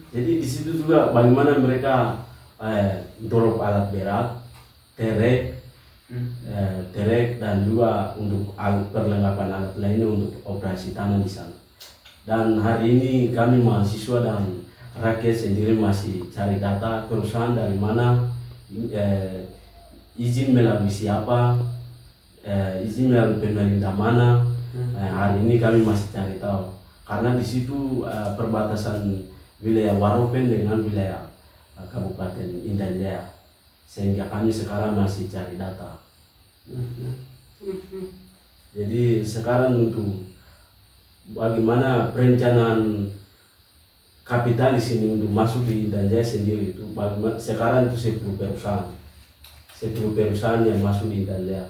Jadi di situ juga bagaimana mereka dorong alat berat, terek dan juga untuk perlengkapan alat lainnya untuk operasi tanah di sana. Dan hari ini kami mahasiswa dan rakyat sendiri masih cari data perusahaan dari mana, izin melalui siapa, izin melalui pemerintah mana. Hari ini kami masih cari tahu, karena di situ perbatasan wilayah Waropen dengan wilayah Kabupaten Intan Jaya, sehingga kami sekarang masih cari data. Jadi sekarang untuk bagaimana perencanaan kapitalis ini untuk masuk di Intan Jaya sendiri itu, sekarang itu 10 perusahaan yang masuk di Intan Jaya.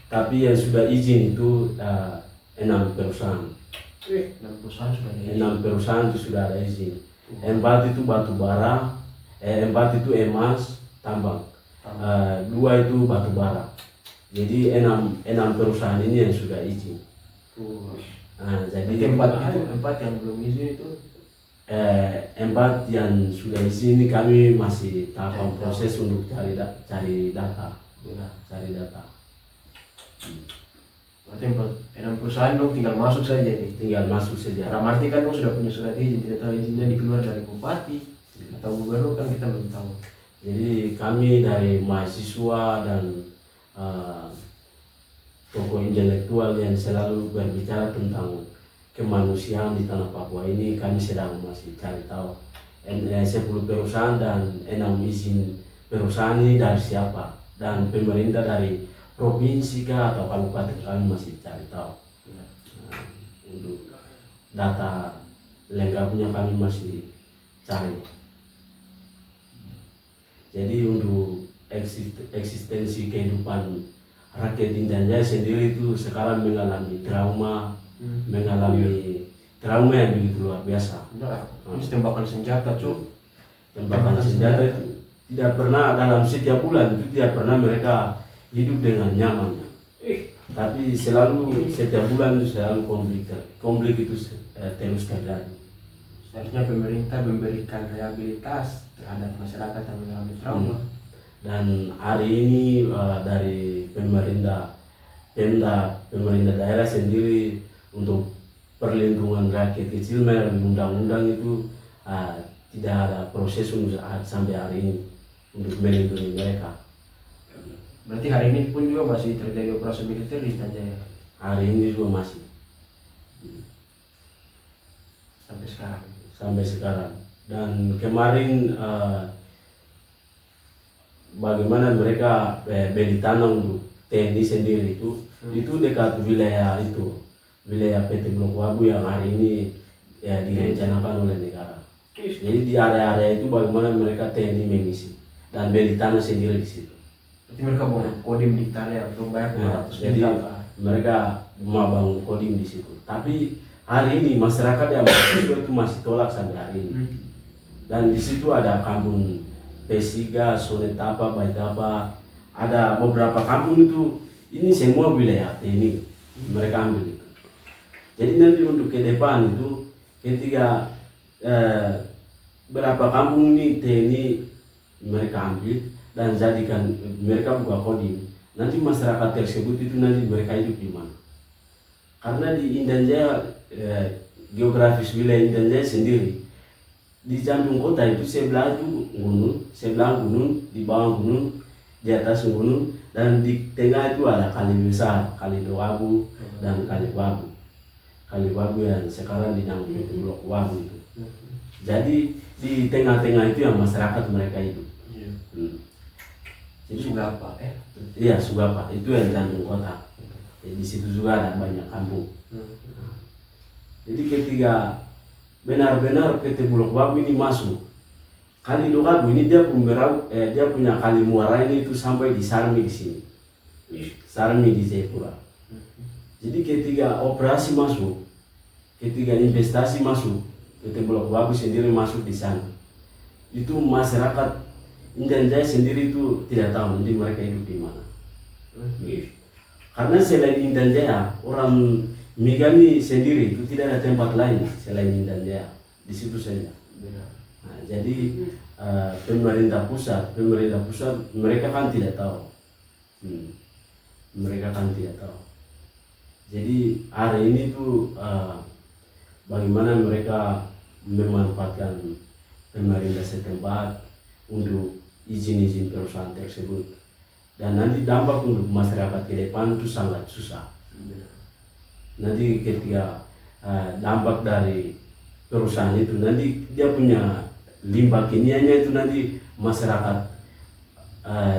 Tapi yang sudah izin itu 6 perusahaan. 6 perusahaan sudah ada. 6 perusahaan itu sudah ada izin. 4 itu batu bara, 4 itu emas tambang, 2 itu batu bara. Jadi 6 perusahaan ini yang sudah izin. Jadi Jadi 4 yang belum izin itu 4 yang sudah izin ini kami masih tahapan proses untuk cari data. Cari data. berarti 6 perusahaan dong tinggal masuk saja nih. Tinggal masuk saja. Dalam arti kan dong sudah punya surat izin, tidak tahu izinnya dikeluar dari bupati atau gubernur kan kita belum tahu. Jadi kami dari mahasiswa dan tokoh intelektual yang selalu berbicara tentang kemanusiaan di tanah Papua ini, kami sedang masih cari tahu 10 perusahaan dan 6 izin perusahaan ini dari siapa, dan pemerintah dari provinsi kah atau kabupaten, kami masih cari tahu. Untuk data lengkapnya kami masih cari. Jadi untuk eksistensi kehidupan rakyat Intan Jaya sendiri itu sekarang mengalami trauma yang begitu luar biasa. Benar, ini tembakan senjata cuk. Tembakan senjata itu tidak pernah dalam setiap bulan itu tidak pernah mereka hidup dengan nyaman. Tapi selalu setiap bulan selalu konflik itu terus terjadi. Seharusnya pemerintah memberikan rehabilitas terhadap masyarakat yang mengalami trauma. Dan hari ini dari pemerintah daerah sendiri untuk perlindungan rakyat kecil melalui undang-undang itu tidak ada proses untuk sampai hari ini untuk melindungi mereka. Berarti hari ini pun juga masih terjadi operasi militer di Intan Jaya Hari ini juga masih sampai sekarang. Dan kemarin bagaimana mereka beli tanah untuk TNI sendiri itu dekat wilayah PT Blok Wabu yang hari ini direncanakan oleh negara. Jadi di area-area itu bagaimana mereka TNI mengisi dan beli tanah sendiri di situ. Berarti mereka mau kodim di tanah untuk bayar 200 Jadi mereka mau bangun kodim di situ. Tapi hari ini masyarakat yang mahasiswa itu masih tolak sampai hari ini. Dan di situ ada kampung P3, Sonetapa, Baitapa, ada beberapa kampung itu, ini semua wilayah TNI mereka ambil itu. Jadi nanti untuk ke depan itu ketika berapa kampung ini TNI mereka ambil dan jadikan mereka buka kodim, nanti masyarakat tersebut itu nanti mereka hidup di mana? Karena di Intan Jaya geografis wilayah Intan Jaya sendiri di jantung kota itu sebelah gunung, di bawah gunung, di atas gunung, dan di tengah itu ada kali besar, kali Doabu dan kali Wabu. Kali Wabu yang sekarang dinamakan PT Blok Wabu itu. Jadi di tengah-tengah itu yang masyarakat mereka hidup. Jadi Sugapa Iya, Sugapa itu yang jantung kota. Jadi di situ juga ada banyak kampung. Jadi ketika benar-benar PT Blok Wabu ini masuk, kali Doabu ini dia punya kali muara ini itu sampai di Sarmi di sini. Sarmi di Jayapura. Jadi ketika operasi masuk, ketika investasi masuk, PT Blok Wabu sendiri masuk di sana. Itu masyarakat Intan Jaya sendiri itu tidak tahu nanti mereka hidup di mana. Karena selain Intan Jaya, orang Migami sendiri itu tidak ada tempat lain selain Intan Jaya, di situ saja. Nah, jadi pemerintah pusat mereka kan tidak tahu. Mereka kan tidak tahu. Jadi hari ini tuh bagaimana mereka memanfaatkan pemerintah setempat untuk izin-izin perusahaan tersebut, dan nanti dampak untuk masyarakat ke depan itu sangat susah. Nanti ketika dampak dari perusahaan itu nanti dia punya limbah kimianya itu nanti masyarakat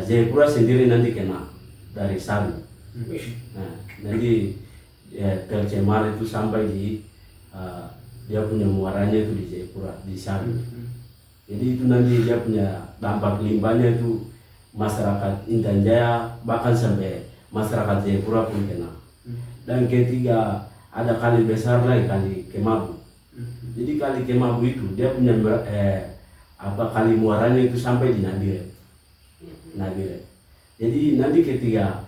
Jayapura sendiri nanti kena dari Sarmi. Nah, nanti tercemar itu sampai di dia punya muaranya itu di Jayapura, di Sarmi. Jadi itu nanti dia punya dampak limbahnya itu masyarakat Intan Jaya, bahkan sampai masyarakat Jayapura pun kena. Dan ketika ada kali besar lagi, kali Kemabu. Jadi kali Kemabu itu dia punya kali muaranya itu sampai di Nabire. Jadi nanti ketika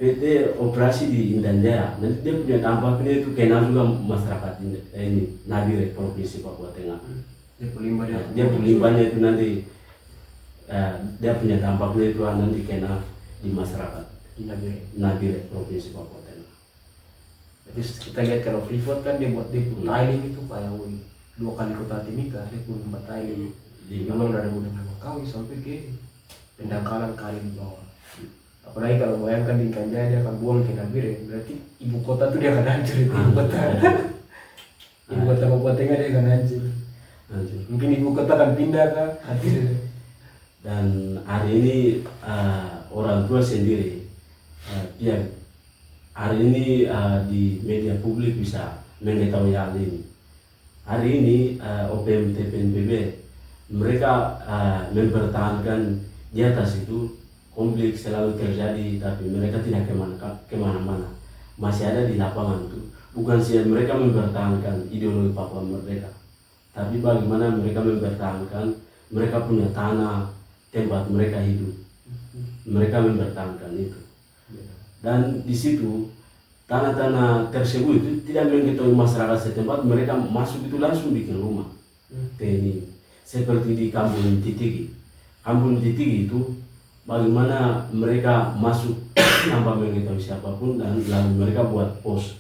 PT operasi di Intan Jaya, nanti dia punya dampaknya itu kena juga masyarakat ini Nabire, Provinsi Papua Tengah. Dia limbahnya itu nanti dia punya dampaknya itu nanti kena di masyarakat Nabire, Provinsi Papua Tengah. Jadi kita lihat kalau Freeport kan dia buat dia tiling itu kayak 2 kali kota Timika, dia pun buat tiling. Memang dari Gunung Makawi sampai ke pendangkalan kali di bawah. Apalagi kalau bayangkan di Intan Jaya dia akan buang ke Nabire, berarti ibu kota tuh dia akan hancur itu ibu kota. Ibu kota Papua Tengah dia akan hancur. Mungkin ibu kota akan pindah ke hancur. Dan hari ini orang tua sendiri hari ini di media publik bisa mengetahui hal ini. Hari ini OPM TPNPB mereka mempertahankan di atas itu konflik selalu terjadi, tapi mereka tidak kemana-mana, masih ada di lapangan itu. Bukan saja mereka mempertahankan ideologi Papua Merdeka, tapi bagaimana mereka mempertahankan mereka punya tanah tempat mereka hidup. Mereka mempertahankan itu. Dan di situ tanah-tanah tersebut itu tidak mengetahui masyarakat setempat, mereka masuk itu langsung bikin rumah. TNI seperti di Kampung Titigi. Kampung Titigi itu bagaimana mereka masuk tanpa mengetahui siapapun, dan lalu mereka buat pos.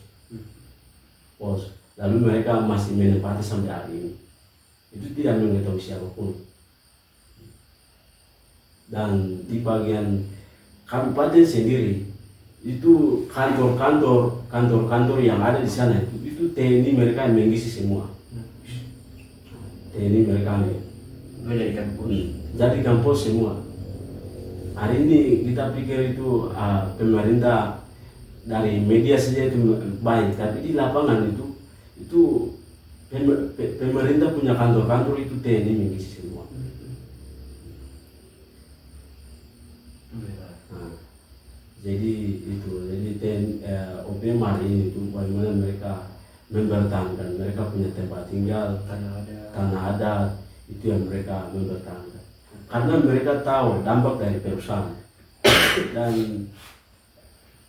Lalu mereka masih menempati sampai hari ini. Itu tidak mengetahui siapapun. Dan di bagian kabupaten sendiri itu kantor-kantor yang ada di sana itu TNI mereka yang mengisi semua. TNI mereka jadikan pos semua. Hari ini kita pikir itu pemerintah dari media saja itu baik, tapi di lapangan itu pemerintah punya kantor-kantor itu TNI mengisi semua. Jadi OPM hari ini itu bagaimana mereka mempertahankan, mereka punya tempat tinggal, tanah adat itu yang mereka mempertahankan. Karena mereka tahu dampak dari perusahaan. Dan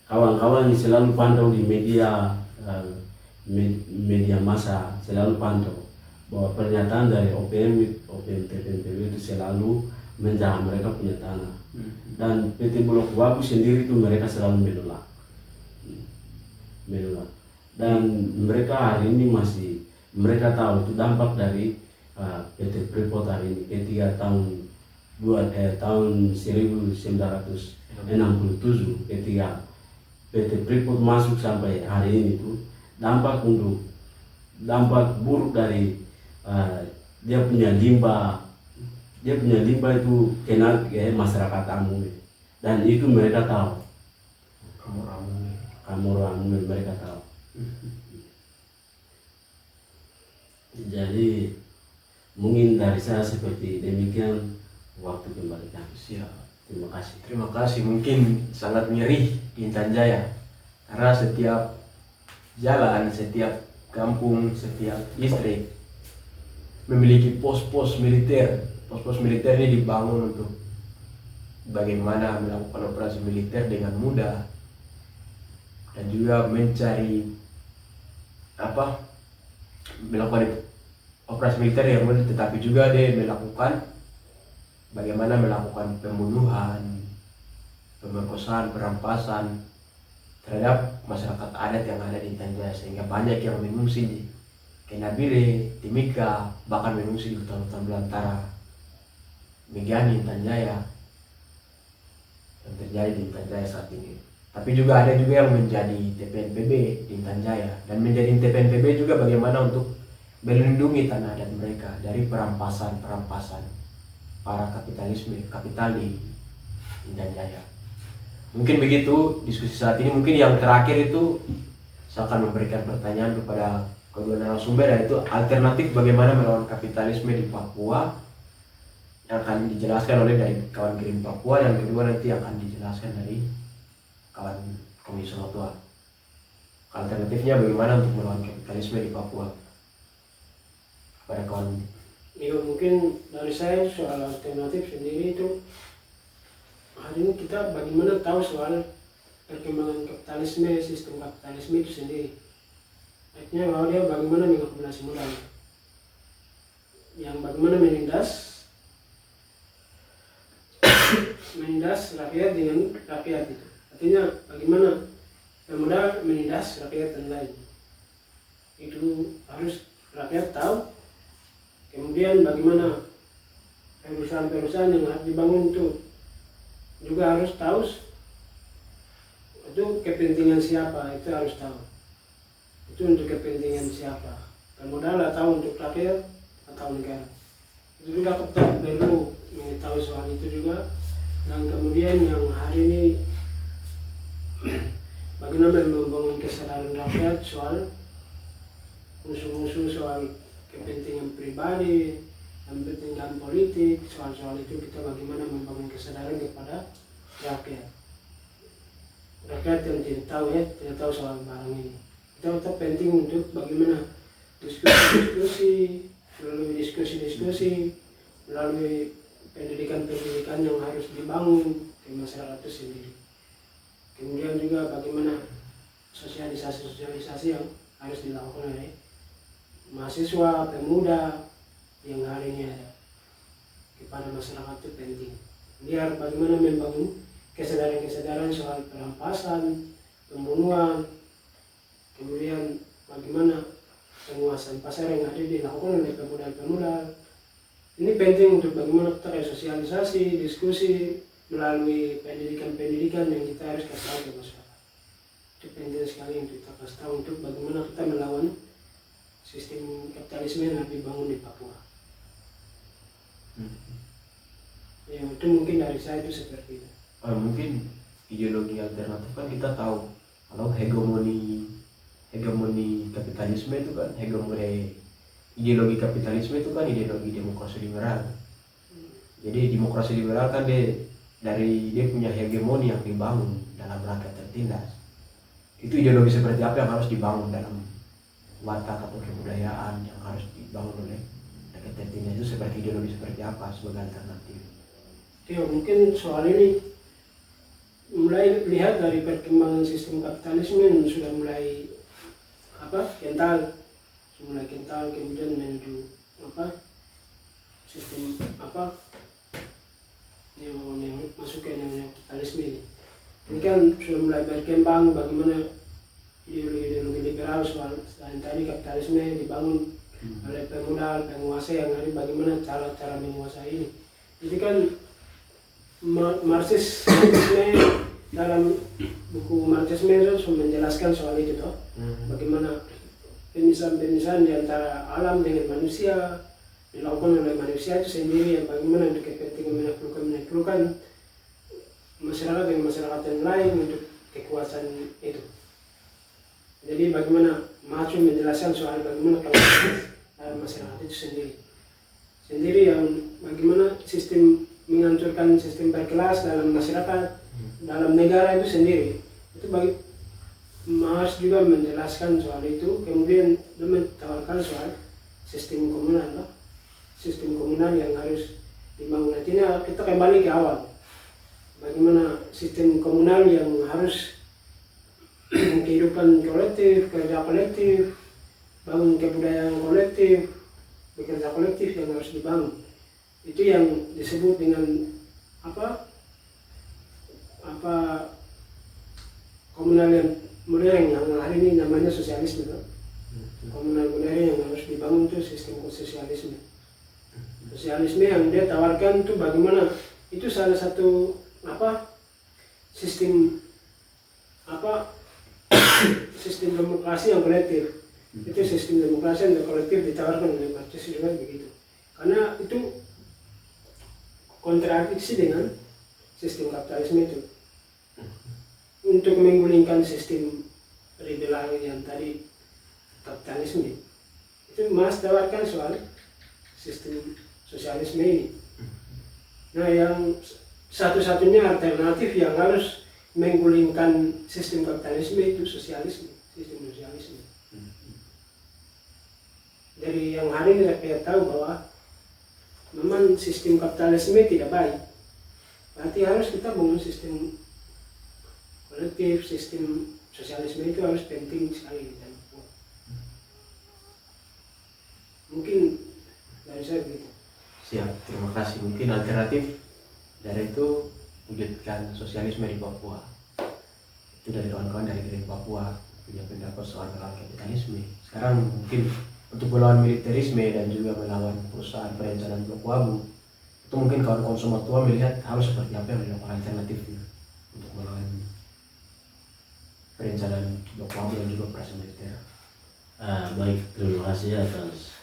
kawan-kawan selalu pantau di media massa, selalu pantau bahwa pernyataan dari OPM TPNPB itu selalu menjaga mereka punya tanah. Dan PT Bulog Wabu sendiri itu mereka selalu menolak. Dan mereka hari ini mereka tahu itu dampak dari PT Freeport hari ini ketika tahun 1967 ketika PT Freeport masuk sampai hari ini itu dampak buruk dari dia punya limbah itu kena masyarakat Amue, dan itu mereka tahu. Amue mereka tahu. Jadi mungkin dari saya seperti demikian, waktu kembalikan. Siap. Terima kasih. Terima kasih. Mungkin sangat nyeri di Intan Jaya karena setiap jalan, setiap kampung, setiap distrik memiliki pos-pos militer. Pos-pos militer ini dibangun untuk bagaimana melakukan operasi militer dengan mudah dan juga melakukan operasi militer yang mudah, tetapi juga dia melakukan bagaimana melakukan pembunuhan, pemerkosaan, perampasan terhadap masyarakat adat yang ada di Intan Jaya, sehingga banyak yang mengungsi di Nabire, Timika, bahkan mengungsi di hutan-hutan belantara Megani, Intan Jaya yang terjadi di Intan Jaya saat ini. Tapi juga ada juga yang menjadi TPNPB di Intan Jaya, dan menjadi TPNPB juga bagaimana untuk melindungi tanah adat mereka dari perampasan para kapital di Intan Jaya. Mungkin begitu diskusi saat ini. Mungkin yang terakhir itu saya akan memberikan pertanyaan kepada kedua narasumber, yaitu alternatif bagaimana melawan kapitalisme di Papua, yang akan dijelaskan oleh dari kawan Green Papua, dan kedua nanti akan dijelaskan dari kawan Komisi Tua. alternatifnya bagaimana untuk melawan kapitalisme di Papua pada kawan. Ya mungkin dari saya soal alternatif sendiri itu hari ini kita bagaimana tahu soal perkembangan kapitalisme, sistem kapitalisme itu sendiri. Artinya bahwa dia bagaimana mengakumulasi modal, yang bagaimana menindas rakyat dengan rakyat itu. Artinya bagaimana pemodal menindas rakyat dan lain. Itu harus rakyat tahu. Kemudian bagaimana perusahaan-perusahaan yang harus dibangun itu juga harus tahu itu kepentingan siapa, itu harus tahu. Itu untuk kepentingan siapa, pemodal atau untuk rakyat atau negara. Itu juga kita perlu mengetahui soal itu juga. Dan kemudian yang hari ini bagaimana membangun kesadaran rakyat soal musuh-musuh soal kepentingan pribadi dan kepentingan politik, soal-soal itu kita bagaimana membangun kesadaran kepada rakyat. Rakyat yang tidak tahu soal barang ini. Kita tetap penting untuk bagaimana diskusi-diskusi, melalui diskusi-diskusi, melalui pendidikan-pendidikan yang harus dibangun di masyarakat itu sendiri. Kemudian juga bagaimana sosialisasi-sosialisasi yang harus dilakukan oleh mahasiswa, pemuda yang hari ini ada kepada masyarakat itu penting. Biar bagaimana membangun kesadaran-kesadaran soal perampasan, pembunuhan, kemudian bagaimana penguasaan pasar yang ada dilakukan oleh pemuda-pemuda. Ini penting untuk bagaimana kita sosialisasi, diskusi melalui pendidikan-pendidikan yang kita harus kasih tahu ke masyarakat. Itu penting sekali untuk kita kasih tahu untuk bagaimana kita melawan sistem kapitalisme yang dibangun di Papua. Ya, itu mungkin dari saya itu seperti itu. Mungkin ideologi alternatif kan kita tahu kalau hegemoni kapitalisme itu kan ideologi kapitalisme itu kan ideologi demokrasi liberal. Jadi demokrasi liberal kan dia punya hegemoni yang dibangun dalam rakyat tertindas. Itu ideologi seperti apa yang harus dibangun dalam watak atau kebudayaan yang harus dibangun oleh rakyat tertindas, itu seperti ideologi seperti apa sebagai alternatif? Ya mungkin soal ini mulai lihat dari perkembangan sistem kapitalisme yang sudah mulai kental, kemudian menuju sistem yang masuk ke kapitalisme ini. Ini kan sudah mulai berkembang bagaimana ideologi liberal soal tadi kapitalisme dibangun oleh pemuda, penguasa yang hari bagaimana cara menguasai ini. Jadi kan Marxisme dalam buku Marxisme itu menjelaskan soal itu toh. Bagaimana pemisahan di antara alam dengan manusia dilakukan oleh manusia itu sendiri, yang bagaimana untuk kepentingan menaklukkan masyarakat dengan masyarakat yang lain untuk kekuasaan itu. Jadi bagaimana Marx menjelaskan soal bagaimana dalam masyarakat itu sendiri yang bagaimana sistem menghancurkan sistem berkelas dalam masyarakat, dalam negara itu sendiri. Itu bagi Marx juga menjelaskan soal itu, kemudian dia menawarkan soal sistem komunal yang harus dibangun. Artinya kita kembali ke awal, bagaimana sistem komunal yang harus kehidupan kolektif, kerja kolektif, bangun kebudayaan kolektif, bekerja kolektif yang harus dibangun. Itu yang disebut dengan komunal yang modern, yang hari ini namanya sosialisme. Komunal modern yang harus dibangun itu sistem sosialisme. Sosialisme yang dia tawarkan itu bagaimana itu salah satu sistem sistem demokrasi yang kolektif. Itu sistem demokrasi yang kolektif ditawarkan oleh Marx juga begitu. Karena itu kontradiksi dengan sistem kapitalisme itu. Untuk menggulingkan sistem liberal yang tadi kapitalisme, itu Marx tawarkan soal sistem sosialisme ini. Nah, yang satu-satunya alternatif yang harus menggulingkan sistem kapitalisme itu sosialisme. sistem sosialisme. Dari yang hari ini saya tahu bahwa memang sistem kapitalisme tidak baik. Berarti harus kita bangun sistem kolektif, sistem sosialisme itu harus penting sekali di Papua. Mungkin dari saya begitu. Siap, terima kasih. Mungkin alternatif dari itu wujudkan sosialisme di Papua. Itu dari kawan-kawan dari Green Papua punya pendapat soal melawan kapitalisme. Sekarang mungkin untuk melawan militerisme dan juga melawan perusahaan perencanaan blok wabu, itu mungkin kawan-kawan Somat Tua melihat harus seperti apa yang dilakukan alternatifnya untuk melawan perencanaan blok wabu dan juga operasi militer. Baik, terima kasih atas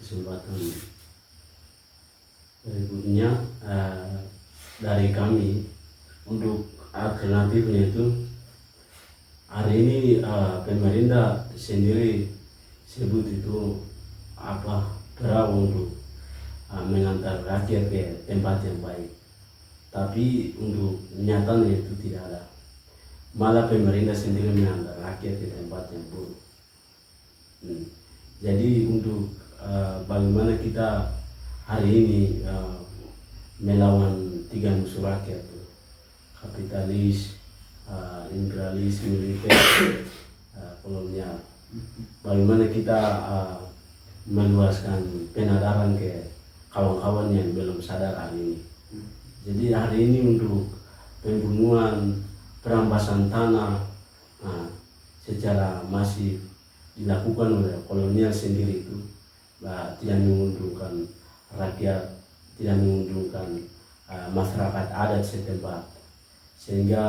kesempatan berikutnya. Dari kami untuk alternatifnya itu hari ini pemerintah sendiri sebut itu apa perahu untuk mengantar rakyat ke tempat yang baik, tapi untuk nyatanya itu tidak ada, malah pemerintah sendiri mengantar rakyat ke tempat yang buruk. Jadi untuk bagaimana kita hari ini melawan tiga musuh rakyat, kapitalis, imperialis, militer, kolonial. Bagaimana kita meluaskan penadaran ke kawan-kawan yang belum sadar hari ini. Jadi hari ini untuk pembunuhan, perampasan tanah secara masif dilakukan oleh kolonial sendiri itu tidak menguntungkan rakyat, tidak menguntungkan masyarakat adat setempat, sehingga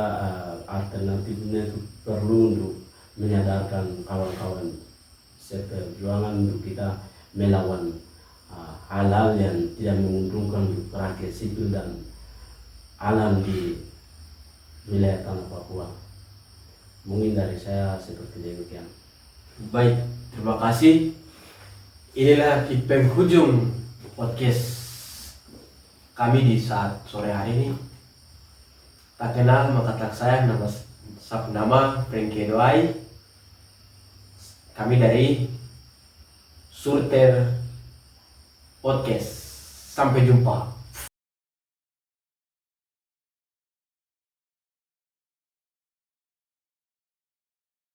alternatifnya itu perlu untuk menyadarkan kawan-kawan seperjuangan untuk kita melawan hal-hal yang tidak menguntungkan untuk rakyat sipil dan alam di wilayah tanah Papua. Mungkin dari saya seperti demikian. Baik, terima kasih. Inilah di penghujung podcast kami di saat sore hari ini. Tak kenal maka tak sayang, nama Frankie Doai. Kami dari Surter Podcast. Sampai jumpa.